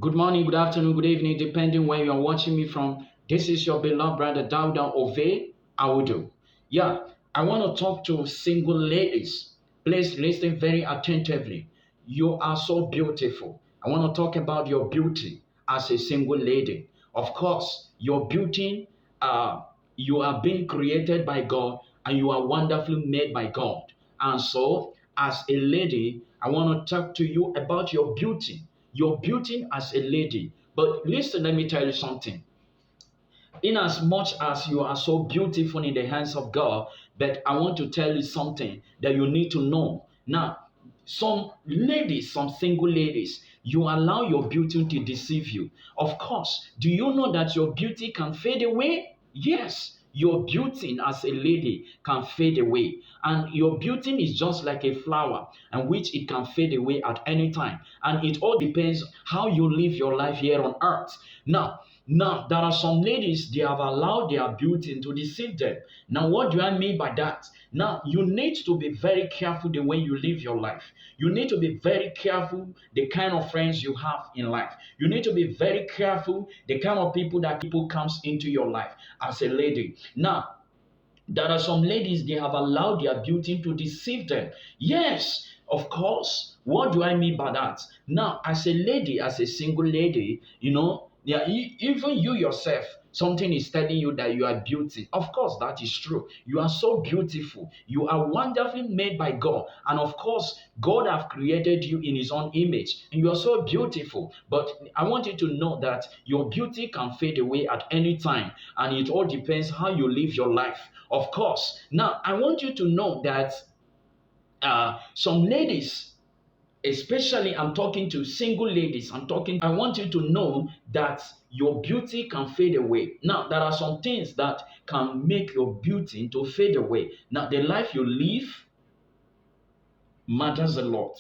Good morning, good afternoon, good evening, depending where you are watching me from. This is your beloved brother Dauda Ove Awudu. Yeah, I want to talk to single ladies. Please listen very attentively. You are so beautiful. I want to talk about your beauty as a single lady. Of course, your beauty, you are being created by God and you are wonderfully made by God. And so, as a lady, I want to talk to you about your beauty as a lady. But listen, let me tell you something. In as much as you are so beautiful in the hands of God, but I want to tell you something that you need to know. Now, some ladies, some single ladies, you allow your beauty to deceive you. Of course, do you know that your beauty can fade away? Yes, your beauty as a lady can fade away. And your beauty is just like a flower, and which it can fade away at any time. And it all depends how you live your life here on earth. Now, there are some ladies, they have allowed their beauty to deceive them. Now, what do I mean by that? Now, you need to be very careful the way you live your life. You need to be very careful the kind of friends you have in life. You need to be very careful the kind of people comes into your life as a lady. Now, there are some ladies, they have allowed their beauty to deceive them. Yes, of course. What do I mean by that? Now, as a lady, as a single lady, yeah, even you yourself, something is telling you that you are beauty. Of course, that is true. You are so beautiful. You are wonderfully made by God. And of course, God have created you in his own image. And you are so beautiful. But I want you to know that your beauty can fade away at any time. And it all depends how you live your life. Of course. Now, I want you to know that some ladies, especially I'm talking to single ladies, I want you to know that your beauty can fade away. Now, there are some things that can make your beauty to fade away. Now, the life you live matters a lot.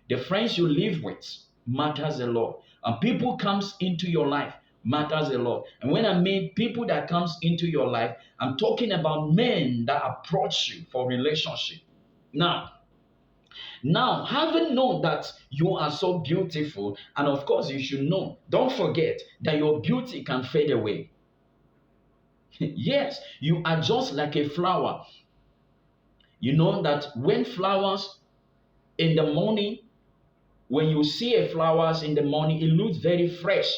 The friends you live with matters a lot. And people comes into your life matters a lot. And when I mean people that comes into your life, I'm talking about men that approach you for relationship. Now, having known that you are so beautiful, and of course, you should know, don't forget that your beauty can fade away. Yes, you are just like a flower. You know that when flowers in the morning, when you see a flowers in the morning, it looks very fresh.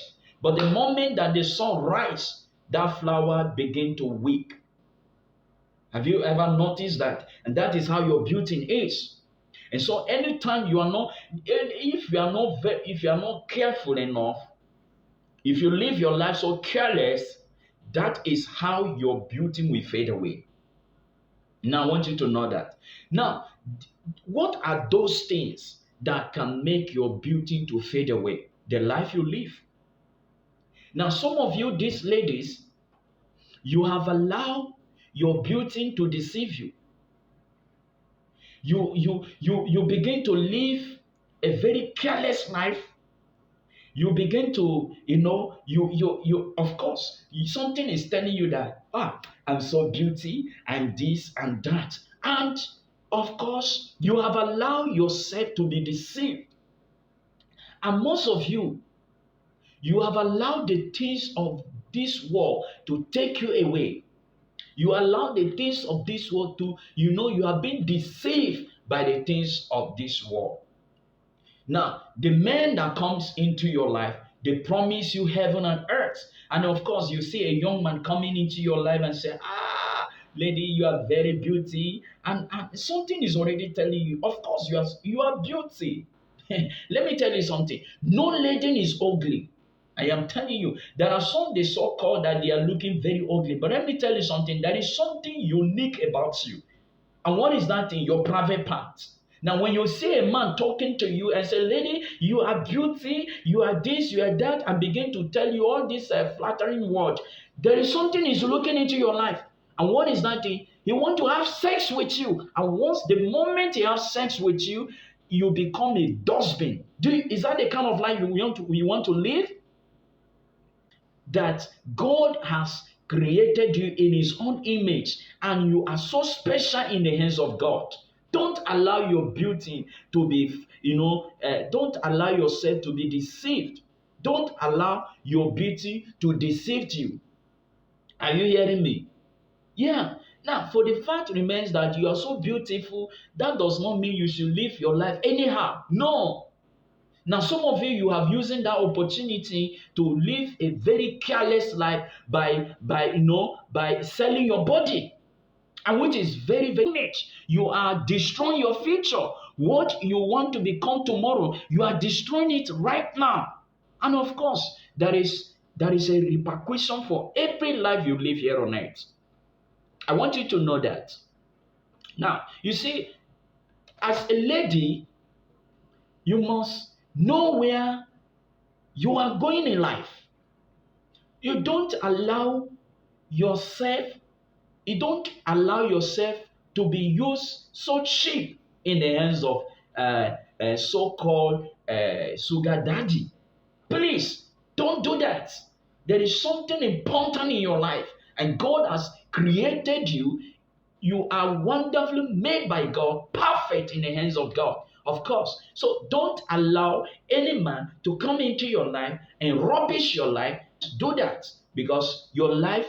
But the moment that the sun rises, that flower begin to weep. Have you ever noticed that? And that is how your beauty is. And so anytime you are not, if you are not careful enough, if you live your life so careless, that is how your beauty will fade away. Now I want you to know that. Now, what are those things that can make your beauty to fade away? The life you live. Now, some of you, these ladies, you have allowed your beauty to deceive you. You begin to live a very careless life. You begin to, of course, something is telling you that, I'm so beauty, I'm this and that. And of course, you have allowed yourself to be deceived. And most of you, you have allowed the things of this world to take you away. You allow the things of this world to, you have been deceived by the things of this world. Now, the men that comes into your life, they promise you heaven and earth. And of course, you see a young man coming into your life and say, lady, you are very beauty. And something is already telling you, of course, you are beauty. Let me tell you something. No lady is ugly. I am telling you, there are some they so called that they are looking very ugly. But let me tell you something, there is something unique about you. And what is that thing? Your private part. Now, when you see a man talking to you and say, lady, you are beauty, you are this, you are that, and begin to tell you all these flattering words, there is something he's looking into your life. And what is that thing? He wants to have sex with you. And once the moment he has sex with you, you become a dustbin. Is that the kind of life you want to live? That God has created you in his own image and you are so special in the hands of God. Don't allow your beauty to be, don't allow yourself to be deceived Don't allow your beauty to deceive you. Are you hearing me? Yeah. Now, for the fact remains that you are so beautiful, that does not mean you should live your life anyhow. No. Now, some of you have using that opportunity to live a very careless life by selling your body, and which is very very much. You are destroying your future. What you want to become tomorrow, you are destroying it right now. And of course, there is a repercussion for every life you live here on earth. I want you to know that. Now, you see, as a lady, you must know where you are going in life. You don't allow yourself, you don't allow yourself to be used so cheap in the hands of so-called sugar daddy. Please don't do that. There is something important in your life, and God has created you. You are wonderfully made by God, perfect in the hands of God, of course. So don't allow any man to come into your life and rubbish your life. Do that, because your life,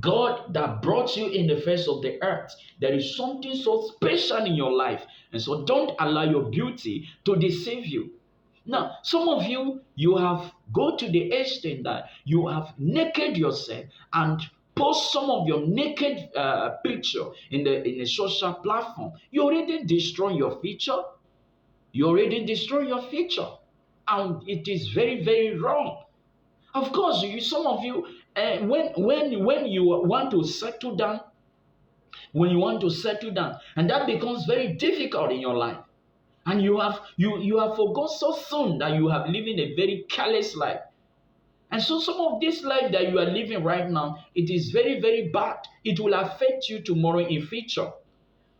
God that brought you in the face of the earth, there is something so special in your life. And so don't allow your beauty to deceive you. Now, some of you, you have go to the extent that you have naked yourself and post some of your naked picture in a social platform. You already destroy your future. You already destroy your future, and it is very very wrong. Of course, some of you, when you want to settle down, and that becomes very difficult in your life, and you have forgot so soon that you have living a very careless life. And so some of this life that you are living right now, it is very very bad. It will affect you tomorrow in future.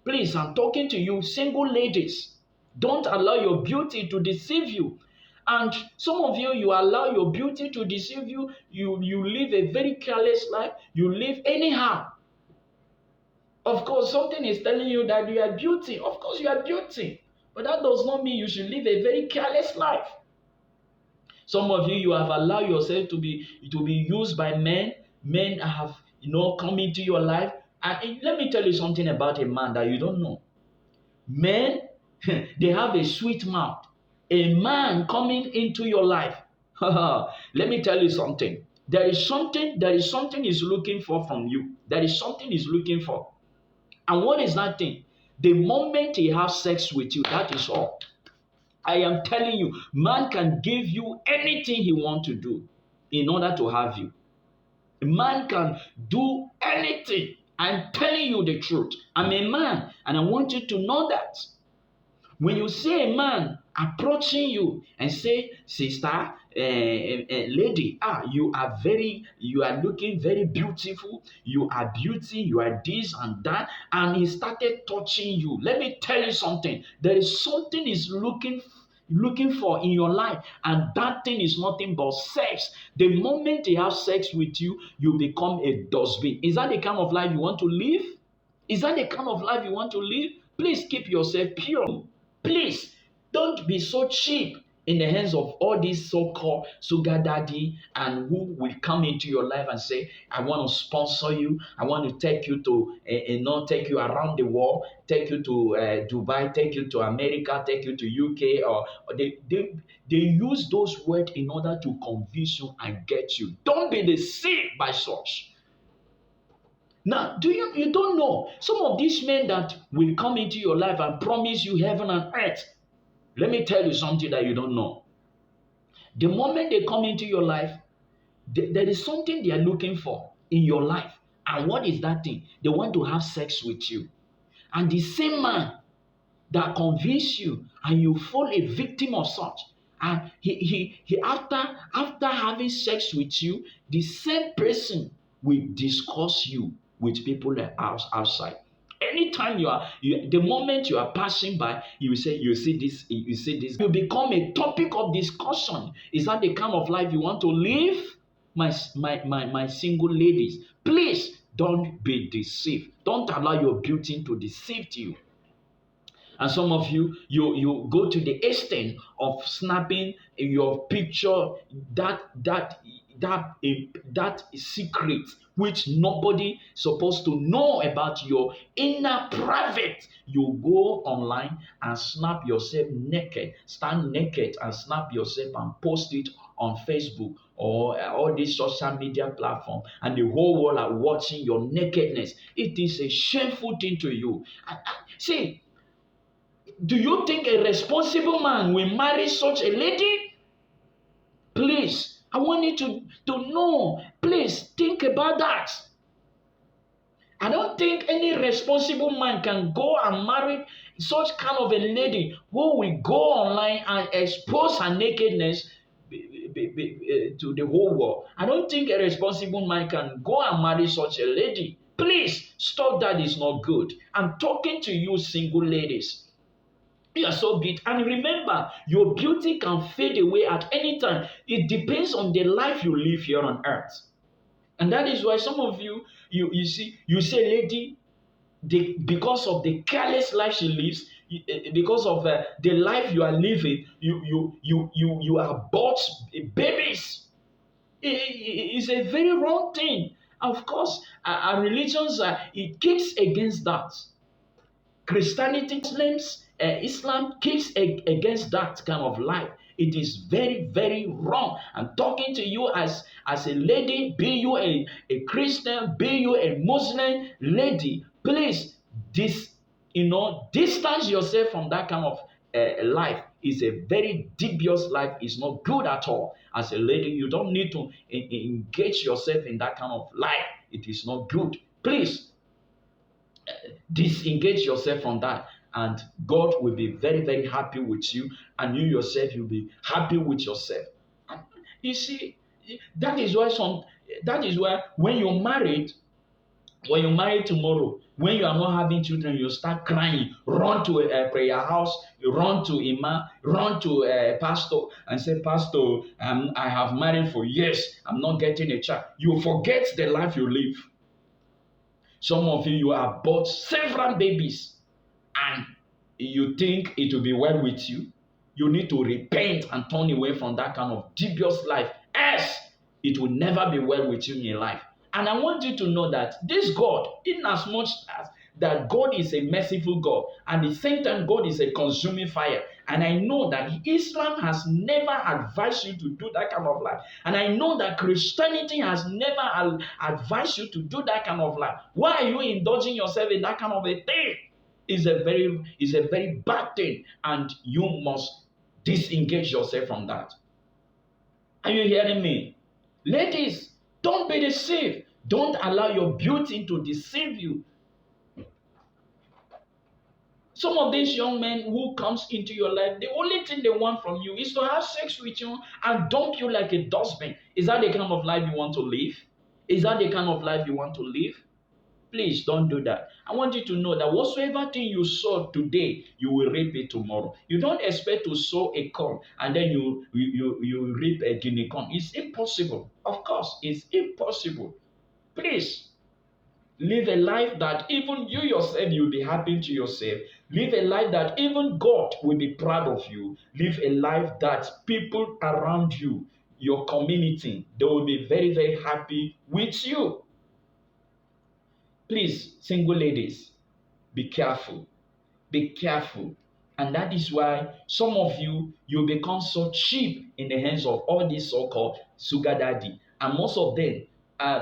Please, I'm talking to you single ladies. Don't allow your beauty to deceive you. And some of you, you allow your beauty to deceive you. You live a very careless life. You live anyhow. Of course, something is telling you that you are beauty. Of course, you are beauty. But that does not mean you should live a very careless life. Some of you, you have allowed yourself to be used by men. Men have come into your life. And let me tell you something about a man that you don't know. Men, they have a sweet mouth. A man coming into your life. Let me tell you something. There is something he's looking for from you. There is something he's looking for. And what is that thing? The moment he has sex with you, that is all. I am telling you, man can give you anything he wants to do in order to have you. A man can do anything. I'm telling you the truth. I'm a man, and I want you to know that. When you see a man approaching you and say, sister, lady, you are looking very beautiful, you are beauty, you are this and that, and he started touching you. Let me tell you something. There is something he's looking for in your life, and that thing is nothing but sex. The moment he has sex with you, you become a dustbin. Is that the kind of life you want to live? Is that the kind of life you want to live? Please keep yourself pure. Please don't be so cheap in the hands of all these so-called sugar daddy, and who will come into your life and say, I want to sponsor you, I want to take you to take you around the world, take you to Dubai, take you to America, take you to UK, or they use those words in order to convince you and get you. Don't be deceived by such. Now, you don't know some of these men that will come into your life and promise you heaven and earth. Let me tell you something that you don't know. The moment they come into your life, there is something they are looking for in your life. And what is that thing? They want to have sex with you. And the same man that convince you and you fall a victim of such, and he after having sex with you, the same person will discuss you with people outside. Anytime the moment you are passing by, you will say, you see this, you become a topic of discussion. Is that the kind of life you want to live? My single ladies, please don't be deceived. Don't allow your beauty to deceive you. And some of you, you go to the extent of snapping your picture, that that that secret which nobody supposed to know about, your inner private. You go online and snap yourself naked, stand naked and snap yourself and post it on Facebook or all these social media platform, and the whole world are watching your nakedness. It is a shameful thing to you. See, do you think a responsible man will marry such a lady? Please, I want you to know. Please think about that. I don't think any responsible man can go and marry such kind of a lady who will go online and expose her nakedness to the whole world. I don't think a responsible man can go and marry such a lady. Please stop that. Is not good. I'm talking to you, single ladies. You are so beautiful. And remember, your beauty can fade away at any time. It depends on the life you live here on earth. And that is why some of you, you see, you say, lady, because of the careless life she lives, because of the life you are living, you are bought babies. It's a very wrong thing. Of course, our religions, it kicks against that. Christianity, Islam kicks against that kind of life. It is very, very wrong. I'm talking to you as a lady, be you a Christian, be you a Muslim lady. Please, distance yourself from that kind of life. It's a very dubious life. It's not good at all. As a lady, you don't need to engage yourself in that kind of life. It is not good. Please, disengage yourself from that, and God will be very, very happy with you, and you yourself, you'll be happy with yourself. And you see, that is why when you're married, tomorrow, when you are not having children, you start crying, run to a prayer house, run to imam, run to a pastor and say, Pastor, I have married for years, I'm not getting a child. You forget the life you live. Some of you have bought several babies and you think it will be well with you. You need to repent and turn away from that kind of dubious life, else it will never be well with you in your life. And I want you to know that this God, in as much as that God is a merciful God, and at the same time God is a consuming fire. And I know that Islam has never advised you to do that kind of life. And I know that Christianity has never advised you to do that kind of life. Why are you indulging yourself in that kind of a thing? It's a very bad thing, and you must disengage yourself from that. Are you hearing me? Ladies, don't be deceived. Don't allow your beauty to deceive you. Some of these young men who comes into your life, the only thing they want from you is to have sex with you and dump you like a dustbin. Is that the kind of life you want to live? Is that the kind of life you want to live? Please don't do that. I want you to know that whatsoever thing you sow today, you will reap it tomorrow. You don't expect to sow a corn and then you reap a guinea corn. It's impossible. Of course, it's impossible. Please, live a life that even you yourself, you'll be happy to yourself. Live a life that even God will be proud of you. Live a life that people around you, your community, they will be very, very happy with you. Please, single ladies, be careful. Be careful. And that is why some of you become so cheap in the hands of all these so-called sugar daddy. And most of them,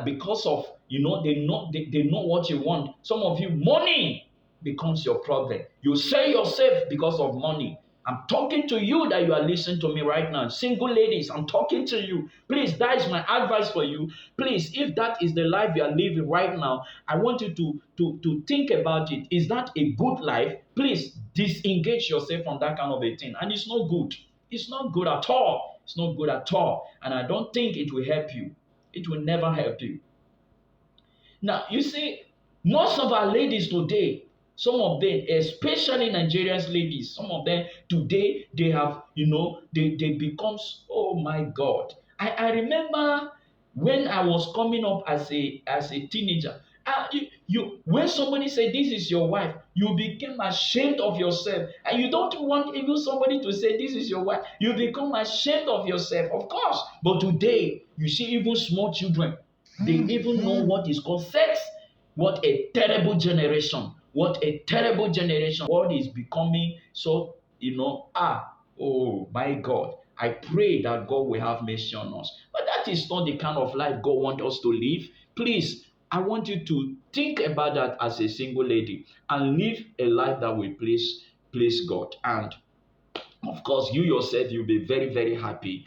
because of, they know what you want. Some of you, money becomes your problem. You sell yourself because of money. I'm talking to you that you are listening to me right now. Single ladies, I'm talking to you. Please, that is my advice for you. Please, if that is the life you are living right now, I want you to think about it. Is that a good life? Please disengage yourself from that kind of a thing. And it's not good. It's not good at all. It's not good at all. And I don't think it will help you. It will never help you. Now, you see, most of our ladies today, some of them, especially Nigerian ladies, some of them today, they have, they become, oh my God. I remember when I was coming up as a teenager, When somebody say this is your wife, you become ashamed of yourself, and you don't want even somebody to say this is your wife. You become ashamed of yourself, of course. But today, you see even small children, they even know what is called sex. What a terrible generation! What a terrible generation! What is becoming so, oh my God. I pray that God will have mercy on us. But that is not the kind of life God wants us to live. Please, I want you to think about that as a single lady and live a life that will please God. And of course, you yourself, you'll be very, very happy.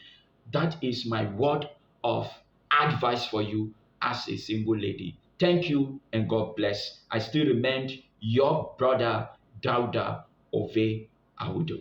That is my word of advice for you as a single lady. Thank you and God bless. I still remain your brother Dauda Ove Awudo.